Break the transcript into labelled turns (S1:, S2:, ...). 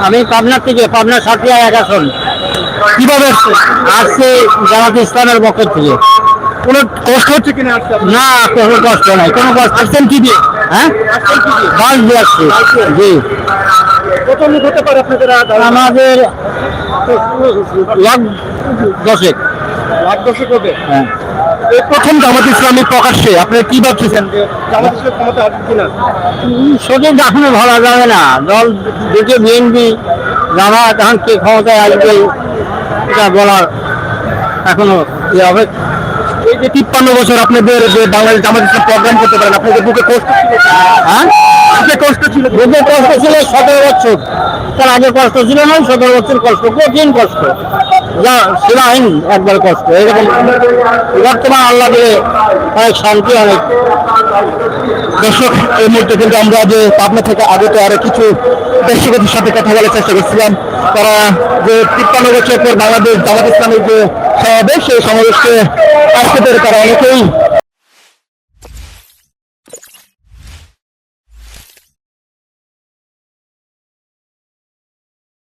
S1: আমি পাবনা থেকে, পাবনা সাতক্ষীরা 1 আসন।
S2: কিভাবে আসছে?
S1: আসছে জামাত ইসলামের পক্ষ থেকে।
S2: কোনো কষ্ট হচ্ছে কিনা আসছে আপনার?
S1: না, কোনো কষ্ট নাই, কোনো কষ্ট।
S2: আসছেন কি দিয়ে?
S1: হ্যাঁ,
S2: আসছেন কি দিয়ে?
S1: বাস দিয়ে আসছে। জি,
S2: কত লোক হতে পারে আপনাদের
S1: আমাদের লাখ 10
S2: লাখ দশেক হবে?
S1: হ্যাঁ।
S2: এই প্রথম জামাত ইসলামী প্রকাশ্যে আপনারা কি ভাবছেন যে জামাত ইসলাম ক্ষমতা আসবে কিনা?
S1: সঠিক এখনো ভাবা যাবে না, দল দুটো বিএনপি জামাত, এখন কে ক্ষমতায় আসবে এটা বলার এখনো হবে।
S2: এই যে 53 বছর আপনাদের যে বাংলাদেশ জামাত ইসলাম প্রোগ্রাম করতে পারেন, আপনাদের বুকে কষ্ট ছিল?
S1: হ্যাঁ,
S2: বুকে কষ্ট ছিল?
S1: বুকে কষ্ট ছিল 17 বছর, তার আগে কষ্ট ছিল না, 17 বছর কষ্ট, কঠিন কষ্ট, যা সীমাহীন একবার কষ্ট। এরকম বর্তমান আল্লাহ দিলে অনেক শান্তি, অনেক।
S2: দর্শক, এই মুহূর্তে কিন্তু আমরা যে পাবনা থেকে আগত আরো কিছু ব্যক্তিগতের সাথে কথা বলার চেষ্টা করছিলাম। তারা যে 53 বছর পর বাংলাদেশ জামাত ইসলামের যে সমাবেশ, সেই সমাবেশকে আসতে পেরে তারা অনেকেই